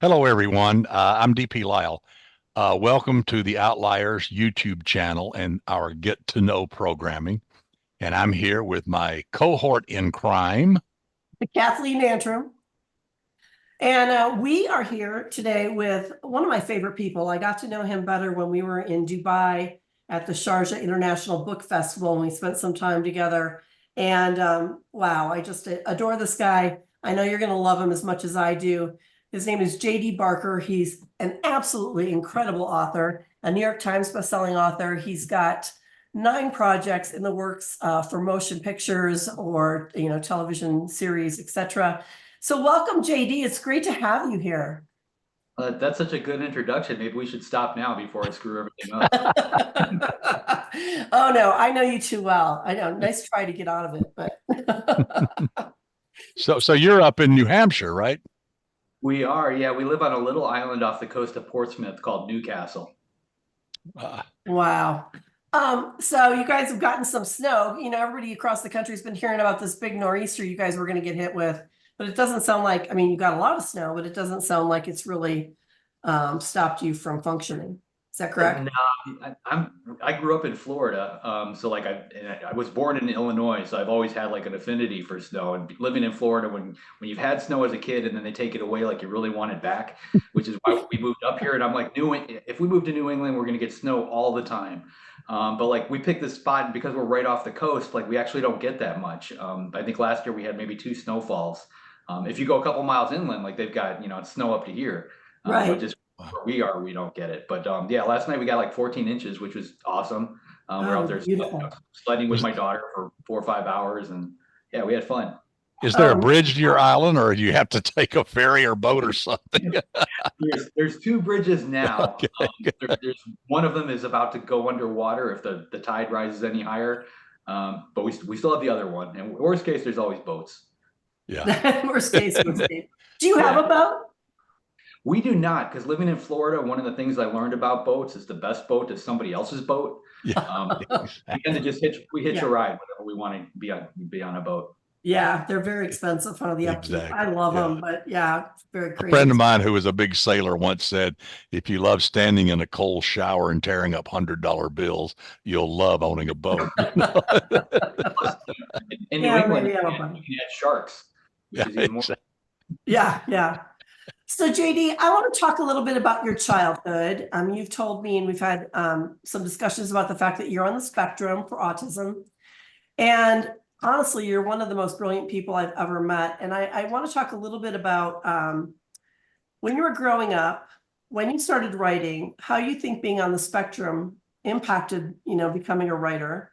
Hello, everyone. I'm DP Lyle. Welcome to the Outliers YouTube channel and our Get to Know programming. And I'm here with my cohort in crime. Kathleen Antrim. And we are here today with one of my favorite people. I got to know him better when we were in Dubai at the Sharjah International Book Festival, and we spent some time together. And wow, I just adore this guy. I know you're going to love him as much as I do. His name is J.D. Barker. He's an absolutely incredible author, a New York Times bestselling author. He's got 9 projects in the works for motion pictures or television series, etc. So welcome, JD. It's great to have you here. That's such a good introduction. Maybe we should stop now before I screw everything up. Oh no, I know you too well. I know. Nice try to get out of it, but So you're up in New Hampshire, right? We are, yeah. We live on a little island off the coast of Portsmouth called Newcastle. Wow. So you guys have gotten some snow. Everybody across the country has been hearing about this big nor'easter you guys were going to get hit with, but it doesn't sound like, you got a lot of snow, but it doesn't sound like it's really stopped you from functioning. Is that correct? No, I grew up in Florida, so like I was born in Illinois, so I've always had like an affinity for snow. And living in Florida, when you've had snow as a kid and then they take it away, like you really want it back, which is why we moved up here. And I'm like, if we move to New England, we're gonna get snow all the time. But like we picked this spot because we're right off the coast, like we actually don't get that much. I think last year we had maybe 2 snowfalls. If you go a couple miles inland, like they've got it's snow up to here, Right. but just where we are, we don't get it. But yeah, last night we got like 14 inches, which was awesome. We're out there sledding with my daughter for 4 or 5 hours, and yeah, we had fun. Is there a bridge to your island, or do you have to take a ferry or boat or something? There's 2 bridges now. Okay. There's one of them is about to go underwater if the tide rises any higher. But we still have the other one. And worst case, there's always boats. Yeah. Worst case. Do you have a boat? We do not, because living in Florida, one of the things I learned about boats is the best boat is somebody else's boat. Yeah, We tend to just hitch a ride whenever we want to be on a boat. Yeah, they're very expensive on the upkeep. Exactly. I love them, but yeah, it's very crazy. A friend of mine who was a big sailor once said, if you love standing in a cold shower and tearing up $100 bills, you'll love owning a boat. In New England, you can have sharks. Yeah, exactly. Yeah. So JD, I want to talk a little bit about your childhood. You've told me, and we've had some discussions about the fact that you're on the spectrum for autism. And honestly, you're one of the most brilliant people I've ever met. And I want to talk a little bit about when you were growing up, when you started writing, how you think being on the spectrum impacted, becoming a writer,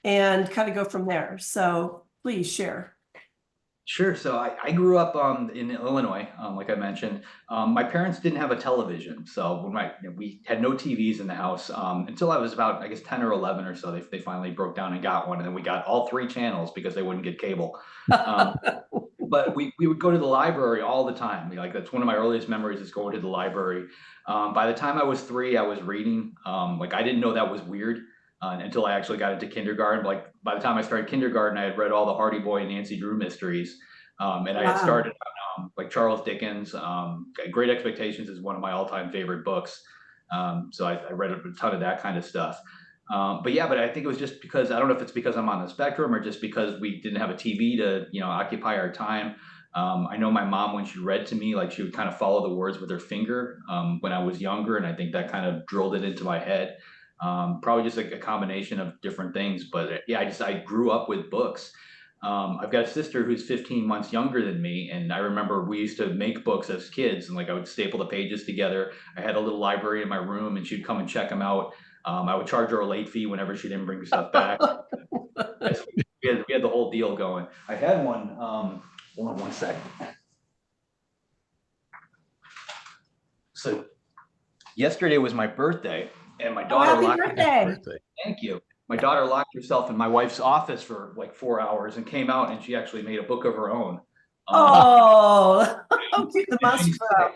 and kind of go from there. So please share. Sure. So I grew up in Illinois, like I mentioned. My parents didn't have a television, so we had no TVs in the house until I was about, I guess, 10 or 11 or so. They finally broke down and got one, and then we got all 3 channels because they wouldn't get cable. But we would go to the library all the time. Like that's one of my earliest memories is going to the library. By the time I was 3, I was reading. Like I didn't know that was weird. Until I actually got into kindergarten. Like by the time I started kindergarten, I had read all the Hardy Boy and Nancy Drew mysteries. And I had started on like Charles Dickens. Great Expectations is one of my all-time favorite books. So I read a ton of that kind of stuff. But I think it was just because, I don't know if it's because I'm on the spectrum or just because we didn't have a TV to, occupy our time. I know my mom, when she read to me, like she would kind of follow the words with her finger when I was younger. And I think that kind of drilled it into my head. Probably just like a combination of different things, but yeah, I grew up with books. I've got a sister who's 15 months younger than me, and I remember we used to make books as kids, and like I would staple the pages together. I had a little library in my room, and she'd come and check them out. I would charge her a late fee whenever she didn't bring stuff back. we had the whole deal going. I had one. Hold on one second. So yesterday was my birthday. And my daughter Thank you. My daughter locked herself in my wife's office for like 4 hours and came out, and she actually made a book of her own. The monsters are out.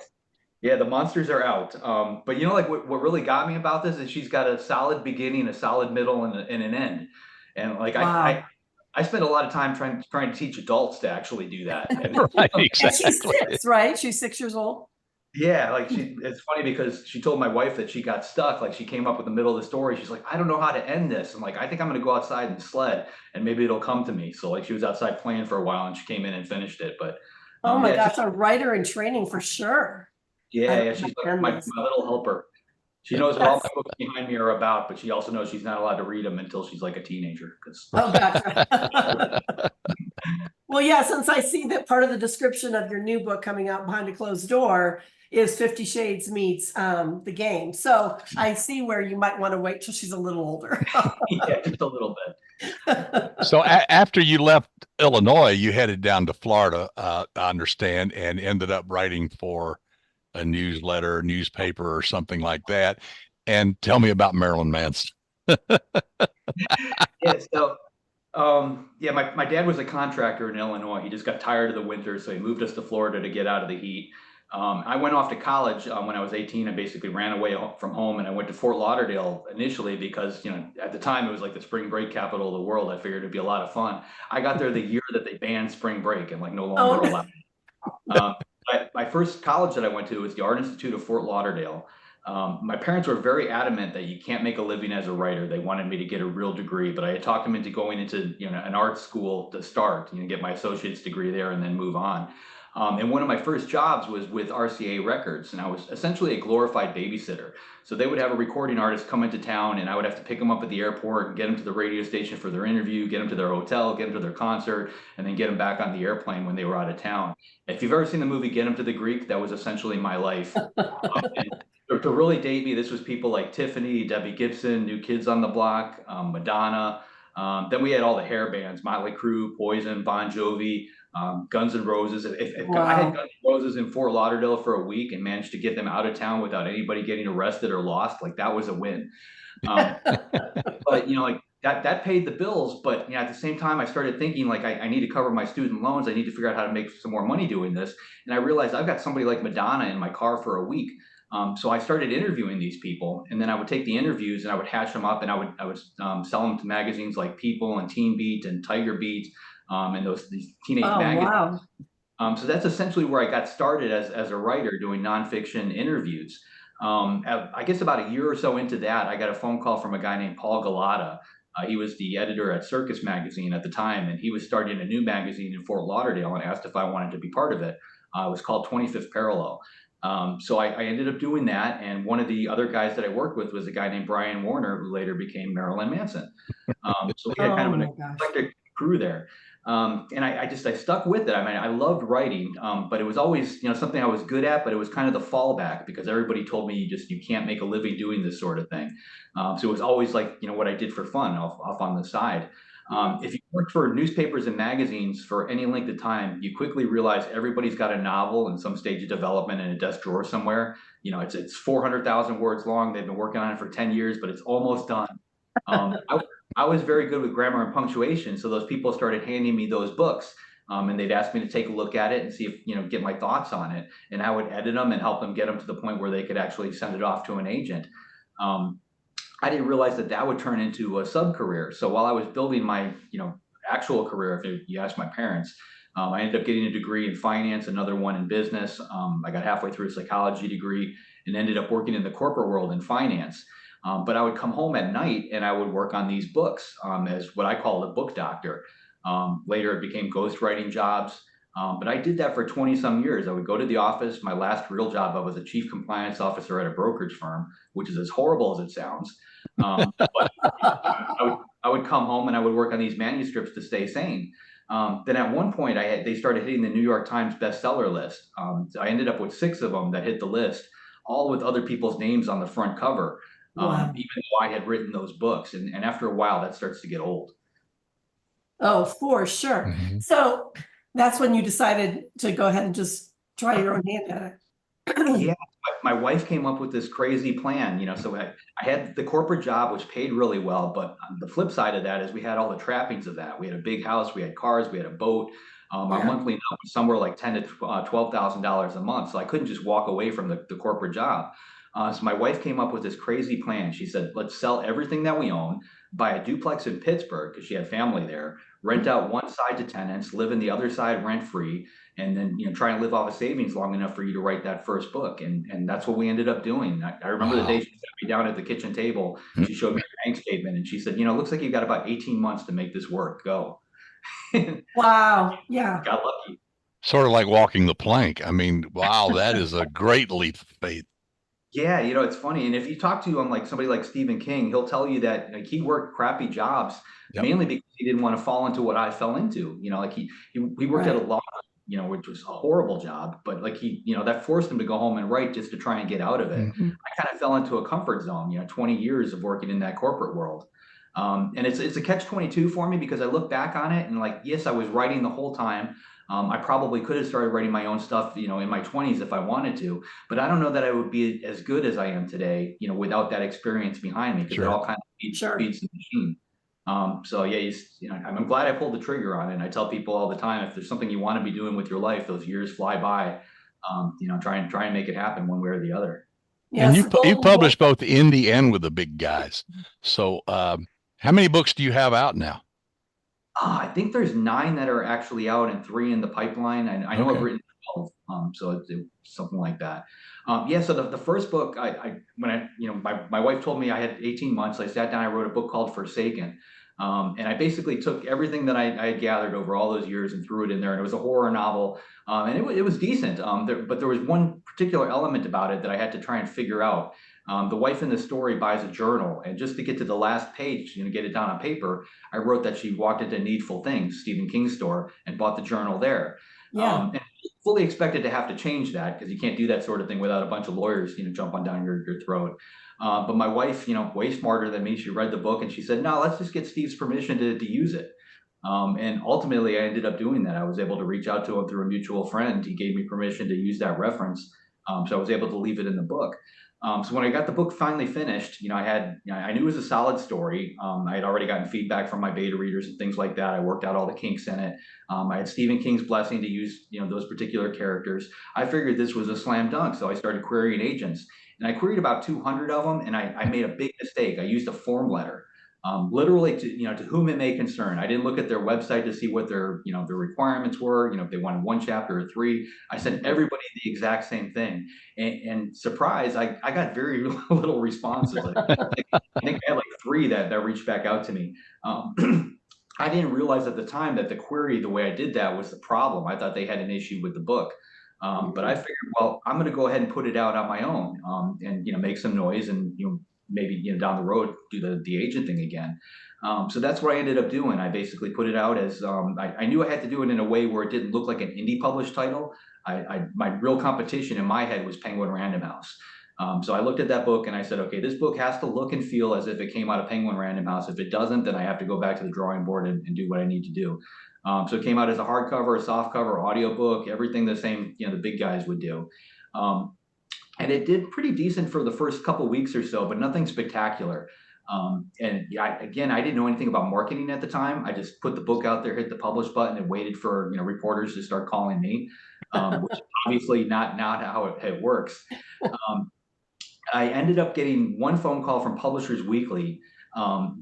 Yeah, the monsters are out. But like what really got me about this is she's got a solid beginning, a solid middle, and an end. And like I spent a lot of time trying to teach adults to actually do that. Right, exactly. And she's 6, right? She's 6 years old. Yeah, like it's funny because she told my wife that she got stuck. Like she came up with the middle of the story. She's like, I don't know how to end this. I'm like, I think I'm gonna go outside and sled and maybe it'll come to me. So like she was outside playing for a while and she came in and finished it. But Oh my yeah, gosh, a writer in training for sure. I yeah, don't she's like understand this. my little helper. She knows what all That's, my books behind me are about, but she also knows she's not allowed to read them until she's like a teenager. Because oh, gotcha. Well, yeah, since I see that part of the description of your new book coming out behind a closed door is 50 Shades meets the game. So I see where you might want to wait till she's a little older. yeah, just a little bit. So after you left Illinois, you headed down to Florida, I understand, and ended up writing for a newsletter, newspaper, or something like that. And tell me about Marilyn Manson. Yeah, so yeah, my dad was a contractor in Illinois. He just got tired of the winter, so he moved us to Florida to get out of the heat. I went off to college when I was 18. I basically ran away from home and I went to Fort Lauderdale initially because, at the time it was like the spring break capital of the world. I figured it'd be a lot of fun. I got there the year that they banned spring break and like no longer Oh, allowed. Um, my first college that I went to was the Art Institute of Fort Lauderdale. My parents were very adamant that you can't make a living as a writer. They wanted me to get a real degree, but I had talked them into going into an art school to start, get my associate's degree there and then move on. And one of my first jobs was with RCA Records, and I was essentially a glorified babysitter. So they would have a recording artist come into town, and I would have to pick them up at the airport and get them to the radio station for their interview, get them to their hotel, get them to their concert, and then get them back on the airplane when they were out of town. If you've ever seen the movie Get Him to the Greek, that was essentially my life. And to really date me, this was people like Tiffany, Debbie Gibson, New Kids on the Block, Madonna. Then we had all the hair bands, Motley Crue, Poison, Bon Jovi, Guns N' Roses. If I had wow. Guns N' Roses in Fort Lauderdale for a week and managed to get them out of town without anybody getting arrested or lost, like that was a win. Um, but like that paid the bills. But at the same time, I started thinking like I need to cover my student loans. I need to figure out how to make some more money doing this. And I realized I've got somebody like Madonna in my car for a week. So I started interviewing these people, and then I would take the interviews and I would hash them up, and I would sell them to magazines like People and Teen Beat and Tiger Beat, and these teenage Oh, magazines. wow. So that's essentially where I got started as a writer doing nonfiction interviews. I guess about a year or so into that, I got a phone call from a guy named Paul Galata. He was the editor at Circus Magazine at the time, and he was starting a new magazine in Fort Lauderdale and asked if I wanted to be part of it. It was called 25th Parallel. So I ended up doing that, and one of the other guys that I worked with was a guy named Brian Warner, who later became Marilyn Manson. So we had kind Oh of an my gosh. eclectic crew there. And I stuck with it. I mean, I loved writing, but it was always, something I was good at, but it was kind of the fallback because everybody told me you can't make a living doing this sort of thing. So it was always like, what I did for fun off on the side. If you worked for newspapers and magazines for any length of time, you quickly realize everybody's got a novel in some stage of development in a desk drawer somewhere. It's 400,000 words long. They've been working on it for 10 years, but it's almost done. I was very good with grammar and punctuation, so those people started handing me those books, and they'd ask me to take a look at it and see if get my thoughts on it, and I would edit them and help them get them to the point where they could actually send it off to an agent. Um, I didn't realize that would turn into a sub career. So while I was building my actual career, if you ask my parents, I ended up getting a degree in finance, another one in business. I got halfway through a psychology degree and ended up working in the corporate world in finance. But I would come home at night and I would work on these books as what I call the book doctor. Later, it became ghostwriting jobs. But I did that for 20 some years. I would go to the office. My last real job, I was a chief compliance officer at a brokerage firm, which is as horrible as it sounds. But I would come home and I would work on these manuscripts to stay sane. Then at one point, they started hitting the New York Times bestseller list. So I ended up with 6 of them that hit the list, all with other people's names on the front cover, Wow. even though I had written those books. And after a while, that starts to get old. Oh, for sure. Mhm. So that's when you decided to go ahead and just try your own hand at it. Yeah, my wife came up with this crazy plan. So I had the corporate job, which paid really well, but on the flip side of that is we had all the trappings of that. We had a big house, we had cars, we had a boat. Our Yeah. monthly income was somewhere like $10,000 to $12,000 a month. So I couldn't just walk away from the corporate job. So my wife came up with this crazy plan. She said, let's sell everything that we own, buy a duplex in Pittsburgh because she had family there, rent out one side to tenants, live in the other side rent free, and then try and live off of savings long enough for you to write that first book. And that's what we ended up doing. I remember the day Wow. she sat me down at the kitchen table. Mm. She showed me her bank statement and she said, it looks like you've got about 18 months to make this work. Go. Wow. Yeah. Got lucky. Sort of like walking the plank. I mean, wow, that is a great leap of faith. Yeah, it's funny. And if you talk to like somebody like Stephen King, he'll tell you that like he worked crappy jobs Yep. mainly because he didn't want to fall into what I fell into. Like he worked at a Right. law, which was a horrible job, but like that forced him to go home and write just to try and get out of it. Mhm. I kind of fell into a comfort zone, 20 years of working in that corporate world. And it's a catch-22 for me because I look back on it and like, yes, I was writing the whole time. I probably could have started writing my own stuff, in my 20s if I wanted to, but I don't know that I would be as good as I am today, without that experience behind me, because it Sure. all kind of Sure. feeds the machine. So yeah, I'm glad I pulled the trigger on it. And I tell people all the time, if there's something you want to be doing with your life, those years fly by. Try and make it happen one way or the other. And Yes. The you golden publish boy. both indie and with the big guys. So, how many books do you have out now? I think there's 9 that are actually out and 3 in the pipeline. And I know I've Okay. written 12, so it's something like that. Yeah, so the first book, when my wife told me I had 18 months, I sat down, I wrote a book called Forsaken. And I basically took everything that I had gathered over all those years and threw it in there. And it was a horror novel, and it was decent. But there was one particular element about it that I had to try and figure out. The wife in the story buys a journal, and just to get to the last page, get it down on paper, I wrote that she walked into Needful Things, Stephen King's store, and bought the journal there. Yeah. And fully expected to have to change that because you can't do that sort of thing without a bunch of lawyers, jumping down your throat. But my wife, way smarter than me, she read the book and she said, "No, let's just get Steve's permission to use it." And ultimately, I ended up doing that. I was able to reach out to him through a mutual friend. He gave me permission to use that reference, so I was able to leave it in the book. So when I got the book finally finished, I knew it was a solid story. I had already gotten feedback from my beta readers and things like that. I worked out all the kinks in it. I had Stephen King's blessing to use, those particular characters. I figured this was a slam dunk, so I started querying agents, and I queried about 200 of them, and I made a big mistake. I used a form letter. Literally to whom it may concern. I didn't look at their website to see what their requirements were. If they wanted 1 chapter or 3, I sent everybody the exact same thing. And surprise, I got very little responses. I think I had like 3 that reached back out to me. I didn't realize at the time that the query, the way I did that, was the problem. I thought they had an issue with the book. But I figured, well, I'm going to go ahead and put it out on my own, and make some noise, and maybe down the road do the agent thing again. So that's what I ended up doing. I basically put it out as I knew I had to do it in a way where it didn't look like an indie published title. My real competition in my head was Penguin Random House. So I looked at that book and I said, okay, this book has to look and feel as if it came out of Penguin Random House. If it doesn't, then I have to go back to the drawing board and do what I need to do. So it came out as a hardcover, a softcover, audiobook, everything the same, the big guys would do. And it did pretty decent for the first couple weeks or so, but nothing spectacular. And I didn't know anything about marketing at the time. I just put the book out there, hit the publish button, and waited for reporters to start calling me, which is obviously not how it works. I ended up getting one phone call from Publishers Weekly.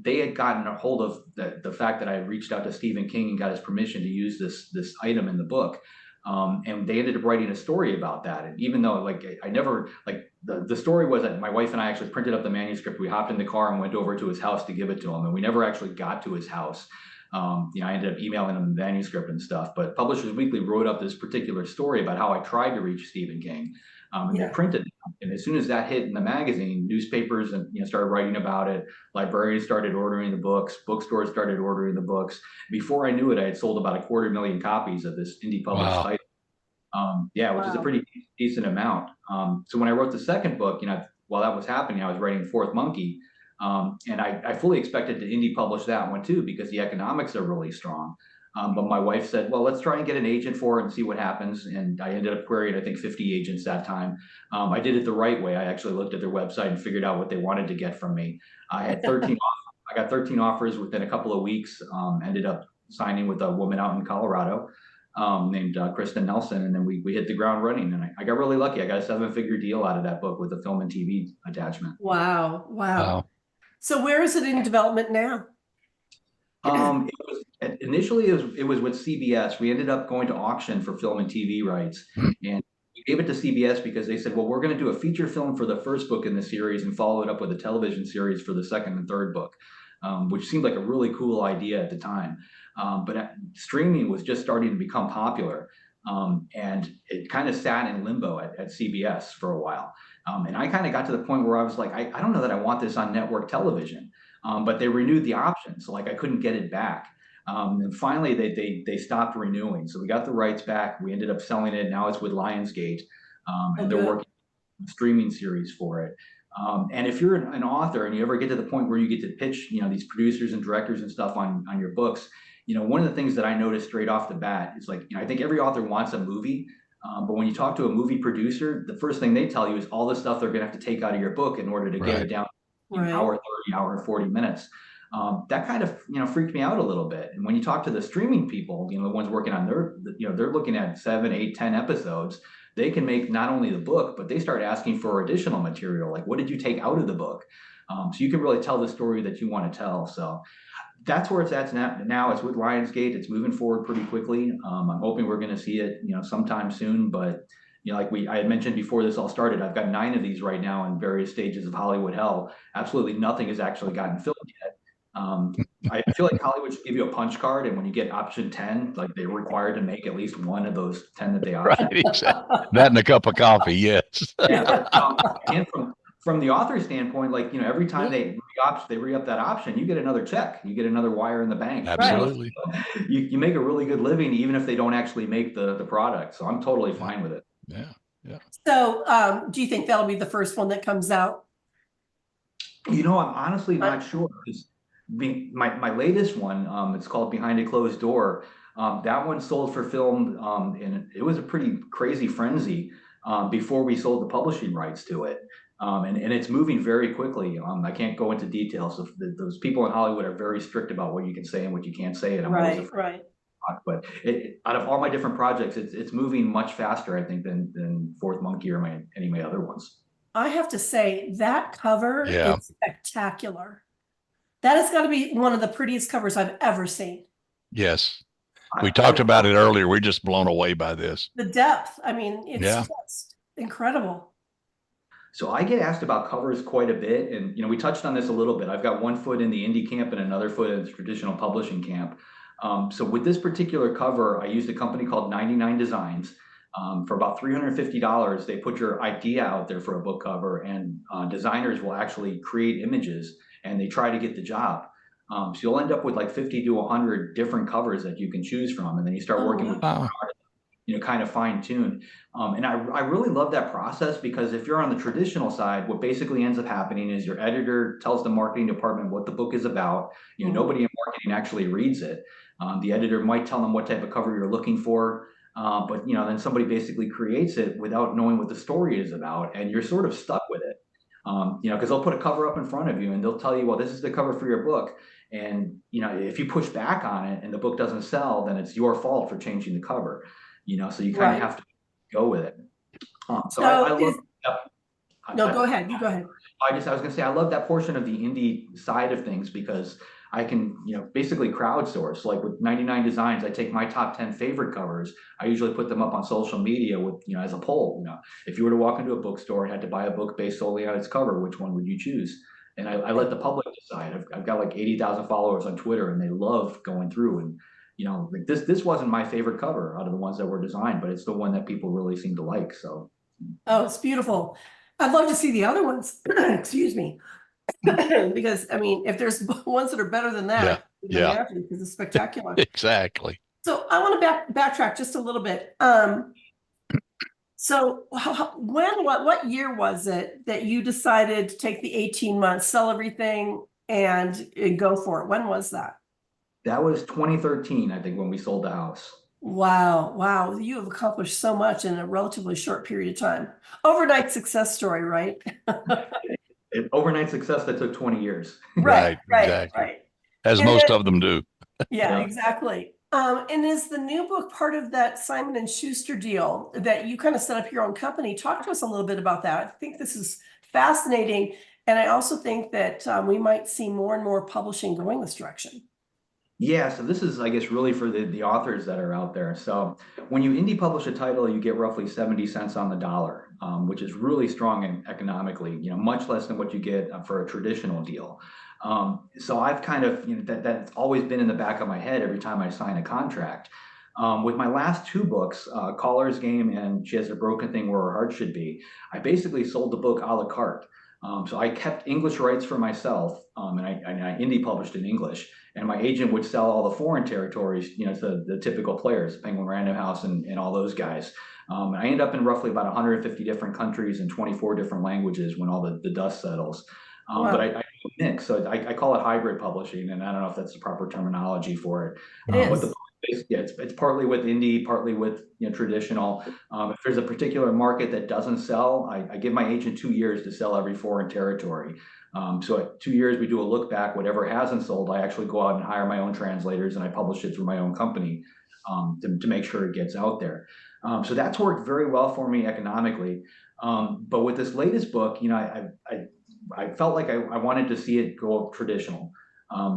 They had gotten a hold of the fact that I had reached out to Stephen King and got his permission to use this item in the book. And they ended up writing a story about that. And even though I never the story was that my wife and I actually printed up the manuscript. We hopped in the car and went over to his house to give it to him. And we never actually got to his house. I ended up emailing him the manuscript and stuff. But Publishers Weekly wrote up this particular story about how I tried to reach Stephen King. And they printed it. And as soon as that hit in the magazine, newspapers and started writing about it. Librarians started ordering the books. Bookstores started ordering the books. Before I knew it, I had sold about 250,000 copies of this indie published title. Which is a pretty decent amount. So when I wrote the second book, while that was happening, I was writing Fourth Monkey, and I fully expected to indie publish that one too because the economics are really strong. But my wife said, well, let's try and get an agent for it and see what happens. And I ended up querying, I think, 50 agents that time. I did it the right way. I actually looked at their website and figured out what they wanted to get from me. I had 13 I got 13 offers within a couple of weeks, ended up signing with a woman out in Colorado named Kristen Nelson. And then we hit the ground running. And I got really lucky. I got a 7-figure deal out of that book with a film and TV attachment. Wow. So where is it in development now? Initially, it was with CBS. We ended up going to auction for film and TV rights, and we gave it to CBS because they said, well, we're going to do a feature film for the first book in the series and follow it up with a television series for the second and third book, which seemed like a really cool idea at the time. But streaming was just starting to become popular, and it kind of sat in limbo at CBS for a while. And I kind of got to the point where I was like, I don't know that I want this on network television, but they renewed the option, so like I couldn't get it back. And finally, they stopped renewing. So we got the rights back. We ended up selling it. Now it's with Lionsgate, and they're working on a streaming series for it. And if you're an author and you ever get to the point where you get to pitch, these producers and directors and stuff on your books, one of the things that I noticed straight off the bat is like, I think every author wants a movie. But when you talk to a movie producer, the first thing they tell you is all the stuff they're going to have to take out of your book in order to get it down to an hour 30, hour 40 minutes. That kind of freaked me out a little bit. And when you talk to the streaming people, the ones working on they're looking at 7, 8, 10 episodes. They can make not only the book, but they start asking for additional material. Like, what did you take out of the book? So you can really tell the story that you want to tell. So that's where it's at now. It's with Lionsgate. It's moving forward pretty quickly. I'm hoping we're going to see it, sometime soon. But like I had mentioned before this all started, I've got 9 of these right now in various stages of Hollywood hell. Absolutely nothing has actually gotten filmed yet. I feel like Hollywood should give you a punch card, and when you get option 10, like they're required to make at least one of those 10 that they option. Right, exactly. That and a cup of coffee, yes. Yeah. And from the author standpoint, like, every time they re-up that option, you get another check, you get another wire in the bank. Absolutely. You make a really good living, even if they don't actually make the product. So I'm totally fine with it. Yeah. So do you think that'll be the first one that comes out? I'm honestly not sure, because my latest one, it's called Behind a Closed Door. That one sold for film, and it was a pretty crazy frenzy before we sold the publishing rights to it. And it's moving very quickly. I can't go into details. Those people in Hollywood are very strict about what you can say and what you can't say. And I'm always afraid. But out of all my different projects, it's moving much faster, I think, than Fourth Monkey or any of my other ones. I have to say that cover is spectacular. That has got to be one of the prettiest covers I've ever seen. Yes. We talked about it earlier. We're just blown away by this. The depth. I mean, it's just incredible. So I get asked about covers quite a bit. And, we touched on this a little bit. I've got one foot in the indie camp and another foot in the traditional publishing camp. So with this particular cover, I used a company called 99 Designs. For about $350, they put your idea out there for a book cover, and designers will actually create images, and they try to get the job. So you'll end up with like 50 to 100 different covers that you can choose from, and then you start working with kind of fine tune. And I really love that process, because if you're on the traditional side, what basically ends up happening is your editor tells the marketing department what the book is about. Nobody in marketing actually reads it. The editor might tell them what type of cover you're looking for. But then somebody basically creates it without knowing what the story is about, and you're sort of stuck with it. Because they'll put a cover up in front of you and they'll tell you, well, this is the cover for your book. And, if you push back on it and the book doesn't sell, then it's your fault for changing the cover. So you kind of have to go with it. So I love. No, go ahead. You go ahead. I was going to say, I love that portion of the indie side of things, because I can, basically crowdsource. Like with 99 Designs, I take my top 10 favorite covers. I usually put them up on social media with, as a poll. If you were to walk into a bookstore and had to buy a book based solely on its cover, which one would you choose? And I let the public decide. I've got like 80,000 followers on Twitter, and they love going through. And like this wasn't my favorite cover out of the ones that were designed, but it's the one that people really seem to like. So. Oh, it's beautiful. I'd love to see the other ones. Excuse me. Because I mean, if there's ones that are better than that, because it's spectacular. Exactly. So I want to backtrack just a little bit. So what year was it that you decided to take the 18 months, sell everything, and go for it? When was that? That was 2013, I think, when we sold the house. Wow. You have accomplished so much in a relatively short period of time. Overnight success story, right? Overnight success that took 20 years. Right. As most of them do. Yeah, exactly. And is the new book part of that Simon & Schuster deal that you kind of set up your own company? Talk to us a little bit about that. I think this is fascinating. And I also think that we might see more and more publishing going this direction. Yeah, so this is, I guess, really for the authors that are out there. So when you indie publish a title, you get roughly 70 cents on the dollar, which is really strong economically, much less than what you get for a traditional deal. So I've kind of, that's always been in the back of my head every time I sign a contract. With my last two books, Caller's Game and She Has a Broken Thing Where Her Heart Should Be, I basically sold the book a la carte. So I kept English rights for myself, and I indie published in English, and my agent would sell all the foreign territories, to the typical players, Penguin Random House and all those guys. I ended up in roughly about 150 different countries and 24 different languages when all the dust settles. But I do a mix, so I call it hybrid publishing, and I don't know if that's the proper terminology for it. It But is. yeah, it's partly with indie, partly with traditional. If there's a particular market that doesn't sell, I give my agent 2 years to sell every foreign territory. So at 2 years, we do a look back. Whatever hasn't sold, I actually go out and hire my own translators, and I publish it through my own company to make sure it gets out there. So that's worked very well for me economically. But with this latest book, I felt like I wanted to see it go traditional.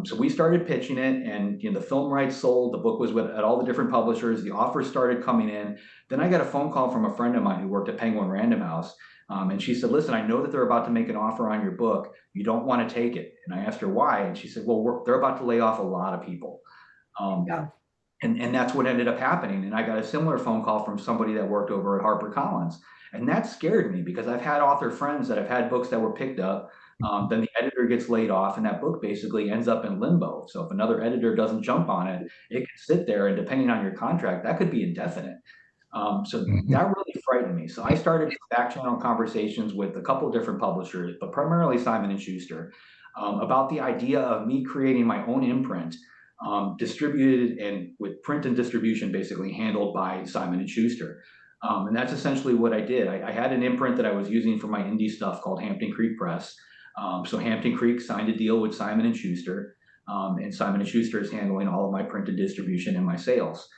So we started pitching it, and the film rights sold. The book was at all the different publishers. The offers started coming in. Then I got a phone call from a friend of mine who worked at Penguin Random House, and she said, "Listen, I know that they're about to make an offer on your book. You don't want to take it." And I asked her why, and she said, "Well, they're about to lay off a lot of people." Um, Yeah. and that's what ended up happening. And I got a similar phone call from somebody that worked over at HarperCollins. And that scared me because I've had author friends that have had books that were picked up. Then the editor gets laid off, and that book basically ends up in limbo. So if another editor doesn't jump on it, it can sit there, and depending on your contract, that could be indefinite. So Mhm. that really frightened me. So I started back channel conversations with a couple different publishers, but primarily Simon and Schuster, about the idea of me creating my own imprint, distributed and with print and distribution basically handled by Simon and Schuster. And that's essentially what I did. I had an imprint that I was using for my indie stuff called Hampton Creek Press. So Hampton Creek signed a deal with Simon and Schuster, and Simon and Schuster is handling all of my printed distribution and my sales.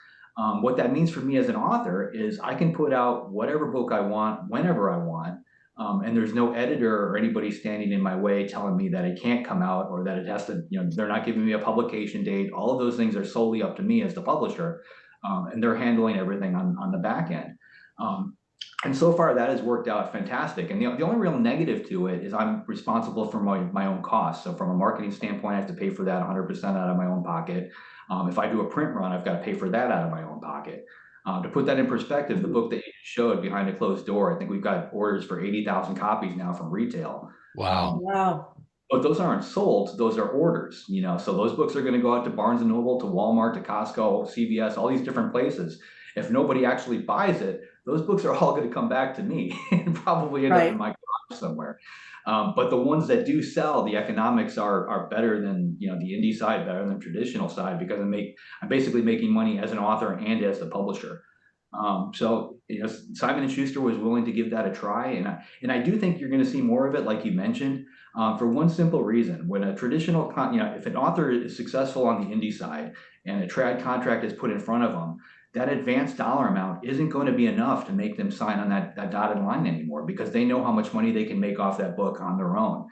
What that means for me as an author is I can put out whatever book I want whenever I want. And there's no editor or anybody standing in my way telling me that it can't come out or that it has to, they're not giving me a publication date. All of those things are solely up to me as the publisher, and they're handling everything on the back end. Um, and so far that has worked out fantastic. And the only real negative to it is I'm responsible for my own costs. So from a marketing standpoint, I have to pay for that 100% out of my own pocket. If I do a print run, I've got to pay for that out of my own pocket. To put that in perspective, the book that you showed Behind a Closed Door, I think we've got orders for 80,000 copies now from retail. Wow. Wow. But those aren't sold; those are orders. So those books are going to go out to Barnes and Noble, to Walmart, to Costco, CVS, all these different places. If nobody actually buys it, those books are all going to come back to me and probably end up in Right. my garage somewhere. But the ones that do sell, the economics are better than the indie side, better than the traditional side, because I'm basically making money as an author and as the publisher. So Simon and Schuster was willing to give that a try, and I do think you're going to see more of it, like you mentioned, for one simple reason: when a traditional, if an author is successful on the indie side and a trad contract is put in front of them, that advanced dollar amount isn't going to be enough to make them sign on that dotted line anymore, because they know how much money they can make off that book on their own.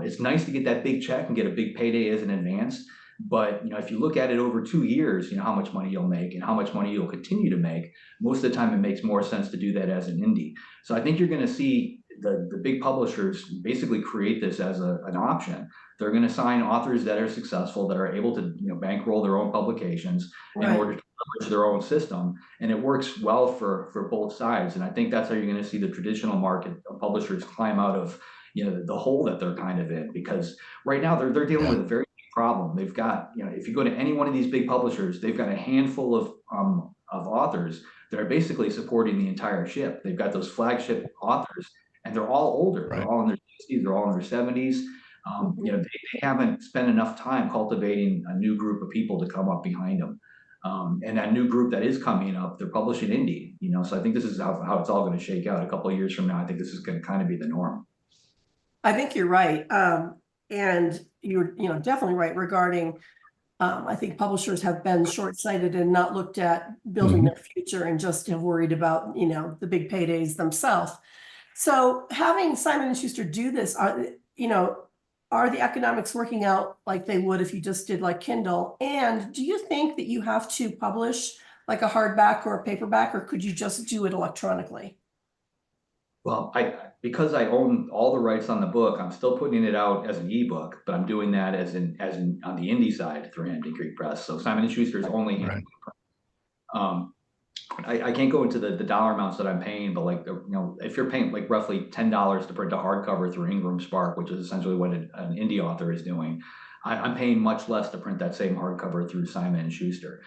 It's nice to get that big check and get a big payday as an advance. But if you look at it over 2 years, how much money you'll make and how much money you'll continue to make. Most of the time, it makes more sense to do that as an indie. So I think you're going to see the big publishers basically create this as an option. They're going to sign authors that are successful, that are able to bankroll their own publications in Right. order to leverage their own system, and it works well for both sides. And I think that's how you're going to see the traditional market of publishers climb out of the hole that they're kind of in, because right now they're dealing Yeah. with a very big problem. They've got if you go to any one of these big publishers, they've got a handful of authors that are basically supporting the entire ship. They've got those flagship authors, and they're all older. They're Right. all in their 60s. They're all in their 70s. They haven't spent enough time cultivating a new group of people to come up behind them. And that new group that is coming up, they're publishing indie. So I think this is how it's all going to shake out a couple of years from now. I think this is going to kind of be the norm. I think you're right. And you're, definitely right regarding, I think publishers have been short-sighted and not looked at building Mhm. their future and just have worried about, the big paydays themselves. So having Simon and Schuster do this, are are the economics working out like they would if you just did like Kindle? And do you think that you have to publish like a hardback or a paperback, or could you just do it electronically? Well, because I own all the rights on the book, I'm still putting it out as an ebook, but I'm doing that as in on the indie side through Hampton Creek Press. So Simon and Schuster is only Right. handling. I can't go into the dollar amounts that I'm paying, but like, if you're paying like roughly $10 to print a hardcover through Ingram Spark, which is essentially what an indie author is doing, I'm paying much less to print that same hardcover through Simon and Schuster.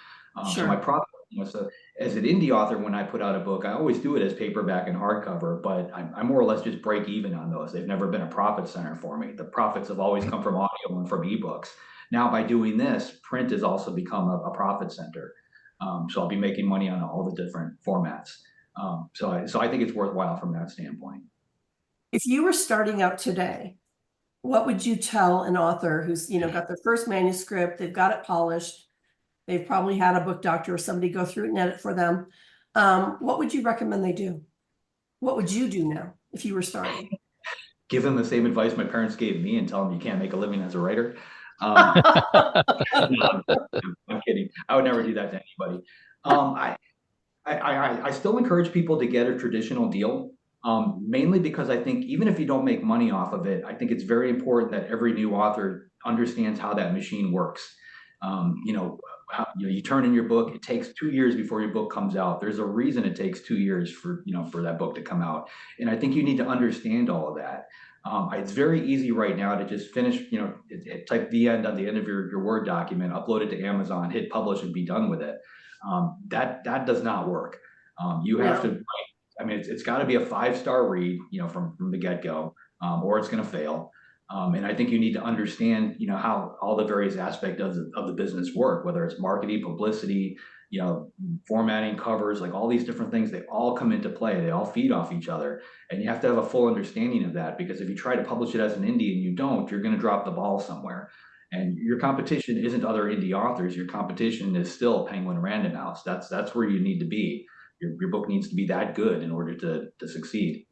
So my Sure. profit, so as an indie author, when I put out a book, I always do it as paperback and hardcover, but I more or less just break even on those. They've never been a profit center for me. The profits have always come from audio and from ebooks. Now by doing this, print has also become a profit center. So I'll be making money on all the different formats. So I think it's worthwhile from that standpoint. If you were starting out today, what would you tell an author who's, got their first manuscript, they've got it polished, they've probably had a book doctor or somebody go through it and edit for them. What would you recommend they do? What would you do now if you were starting? Give them the same advice my parents gave me and tell them you can't make a living as a writer. No, I'm kidding. I would never do that to anybody. I still encourage people to get a traditional deal, mainly because I think even if you don't make money off of it, I think it's very important that every new author understands how that machine works. You turn in your book, it takes 2 years before your book comes out. There's a reason it takes 2 years for that book to come out. And I think you need to understand all of that. It's very easy right now to just finish, type the end on the end of your Word document, upload it to Amazon, hit publish and be done with it. That does not work. You have to, I mean, it's got to be a 5-star read, from the get-go, or it's going to fail. And I think you need to understand, how all the various aspects of the business work, whether it's marketing, publicity, formatting, covers, like all these different things, they all come into play. They all feed off each other. And you have to have a full understanding of that, because if you try to publish it as an indie and you don't, you're going to drop the ball somewhere. And your competition isn't other indie authors. Your competition is still Penguin Random House. That's where you need to be. Your book needs to be that good in order to succeed.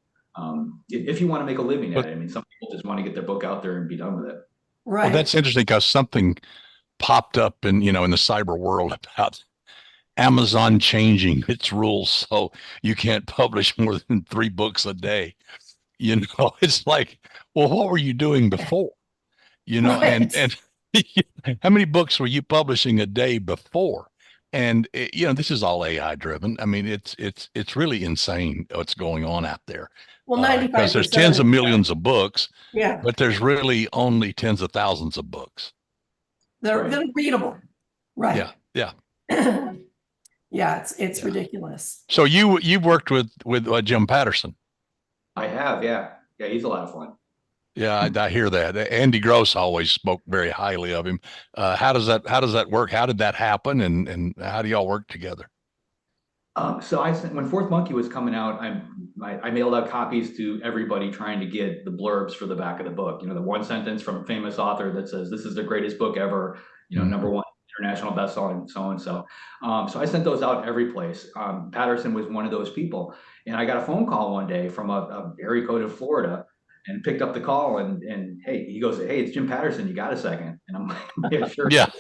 If you want to make a living at it. I mean, some people just want to get their book out there and be done with it. Right. Well, that's interesting because something popped up in the cyber world about Amazon changing its rules, so you can't publish more than 3 books a day. It's like, well, what were you doing before? Right. And how many books were you publishing a day before? And this is all AI driven. I mean, it's really insane what's going on out there. Well, Because there's 95%. tens of millions of books, Yeah. but there's really only tens of thousands of books. They're readable. Right. Yeah. Yeah, it's Yeah. ridiculous. So you've worked with Jim Patterson. I have, yeah. Yeah, he's a lot of fun. Yeah, I hear that. Andy Gross always spoke very highly of him. How does that work? How did that happen? And how do y'all work together? So when Fourth Monkey was coming out, I mailed out copies to everybody trying to get the blurbs for the back of the book. The one sentence from a famous author that says, "This is the greatest book ever," #1 international bestselling, so and so. So I sent those out every place. Patterson was one of those people, and I got a phone call one day from a area code in Florida, and picked up the call, and hey, he goes, "Hey, it's Jim Patterson. You got a second?" And I'm like, "Yeah, sure." Yeah.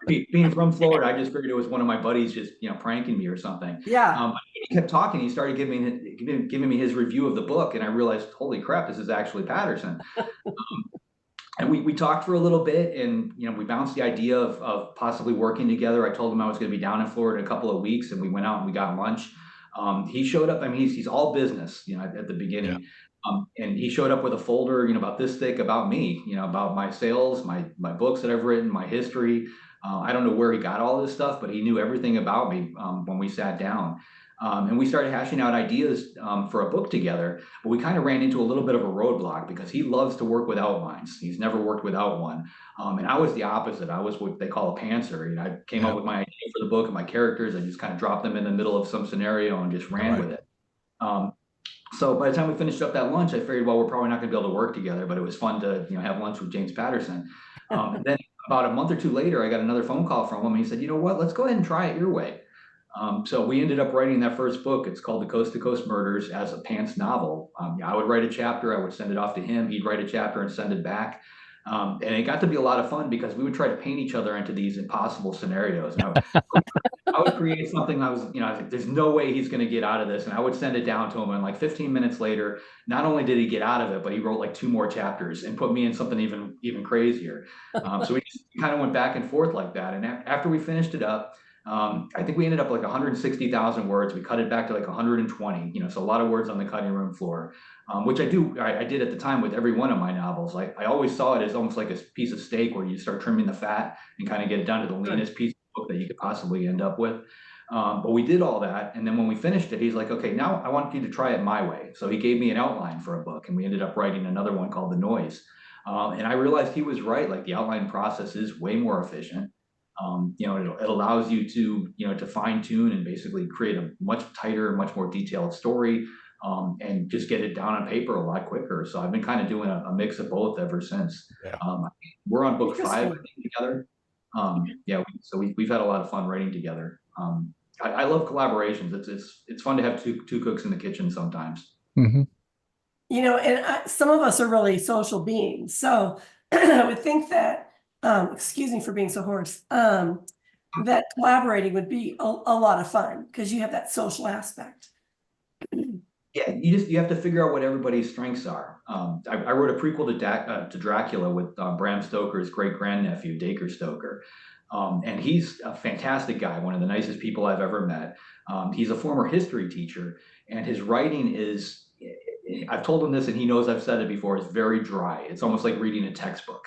Being from Florida, I just figured it was one of my buddies just pranking me or something. Yeah. He kept talking. He started giving me his review of the book, and I realized, holy crap, this is actually Patterson. And we talked for a little bit, and we bounced the idea of possibly working together. I told him I was going to be down in Florida in a couple of weeks, and we went out and we got lunch. He showed up. I mean, he's all business, at the beginning. Yeah. And he showed up with a folder, about this thick about me, about my sales, my books that I've written, my history. I don't know where he got all this stuff, but he knew everything about me when we sat down. And we started hashing out ideas for a book together, but we kind of ran into a little bit of a roadblock because he loves to work with outlines. He's never worked without one. And I was the opposite. I was what they call a pantser. I came up with my idea for the book and my characters. I just kind of dropped them in the middle of some scenario and just ran with it. So by the time we finished up that lunch, I figured, well, we're probably not going to be able to work together, but it was fun to have lunch with James Patterson. And then about a month or two later, I got another phone call from him. And he said, "You know what? Let's go ahead and try it your way." So we ended up writing that first book. It's called The Coast to Coast Murders as a pants novel. I would write a chapter. I would send it off to him. He'd write a chapter and send it back. And it got to be a lot of fun because we would try to paint each other into these impossible scenarios. And I would create something I was like, there's no way he's going to get out of this. And I would send it down to him. And like 15 minutes later, not only did he get out of it, but he wrote like 2 more chapters and put me in something even crazier. So we just kind of went back and forth like that. And after we finished it up, I think we ended up like 160,000 words. We cut it back to like 120, so a lot of words on the cutting room floor, which I did at the time with every one of my novels. I always saw it as almost like a piece of steak where you start trimming the fat and kind of get it down to the leanest piece of book that you could possibly end up with. But we did all that. And then when we finished it, he's like, okay, now I want you to try it my way. So he gave me an outline for a book, and we ended up writing another one called The Noise. And I realized he was right. Like the outline process is way more efficient. It allows you to fine tune and basically create a much tighter, much more detailed story, and just get it down on paper a lot quicker. So I've been kind of doing a mix of both ever since. Yeah. We're on book 5 I think, together. So we've had a lot of fun writing together. I love collaborations. It's fun to have two cooks in the kitchen sometimes. Mm-hmm. And some of us are really social beings, so I would think that. Excuse me for being so hoarse. That collaborating would be a lot of fun because you have that social aspect. Yeah, you have to figure out what everybody's strengths are. I wrote a prequel to Dracula with Bram Stoker's great grandnephew, Dacre Stoker. And he's a fantastic guy, one of the nicest people I've ever met. He's a former history teacher, and his writing is, I've told him this and he knows I've said it before, it's very dry. It's almost like reading a textbook.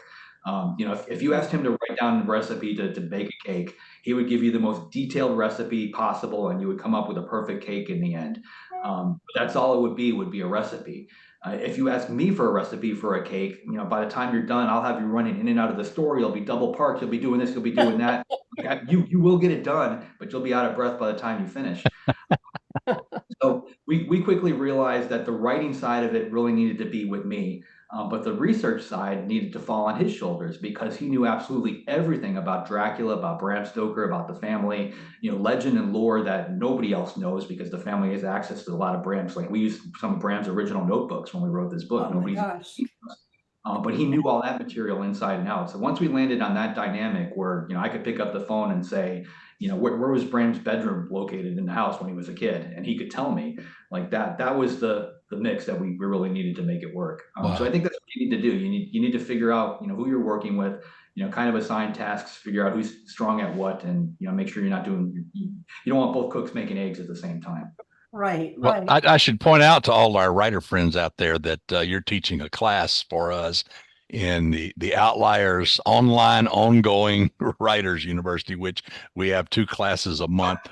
If you asked him to write down a recipe to bake a cake, he would give you the most detailed recipe possible, and you would come up with a perfect cake in the end. But that's all it would be a recipe. If you ask me for a recipe for a cake, by the time you're done, I'll have you running in and out of the store. You'll be double parked. You'll be doing this. You'll be doing that. You will get it done, but you'll be out of breath by the time you finish. So we quickly realized that the writing side of it really needed to be with me. But the research side needed to fall on his shoulders because he knew absolutely everything about Dracula, about Bram Stoker, about the family, legend and lore that nobody else knows because the family has access to a lot of Bram's. Like we used some of Bram's original notebooks when we wrote this book. Oh my gosh. But he knew all that material inside and out. So once we landed on that dynamic where, I could pick up the phone and say, where was Bram's bedroom located in the house when he was a kid? And he could tell me like that was the mix that we really needed to make it work. Wow. So I think that's what you need to do. You need to figure out, who you're working with, kind of assign tasks, figure out who's strong at what, and, make sure you're not doing, you don't want both cooks making eggs at the same time. Right. Well, I should point out to all our writer friends out there that you're teaching a class for us in the Outliers online ongoing writers university, which we have 2 classes a month,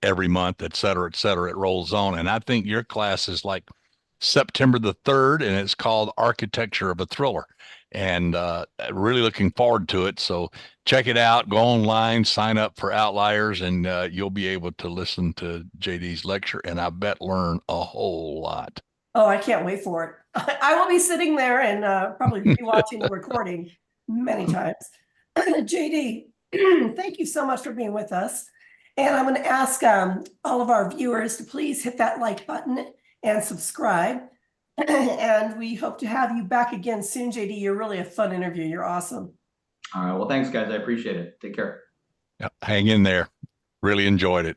every month, et cetera, et cetera. It rolls on. And I think your class is like September the 3rd, and it's called Architecture of a Thriller. And really looking forward to it. So check it out, go online, sign up for Outliers, and you'll be able to listen to JD's lecture, and I bet learn a whole lot. Oh, I can't wait for it. I will be sitting there and probably be watching the recording many times. JD, thank you so much for being with us. And I'm going to ask all of our viewers to please hit that like button and subscribe. And we hope to have you back again soon, JD. You're really a fun interview. You're awesome. All right. Well, thanks, guys. I appreciate it. Take care. Yep, hang in there. Really enjoyed it.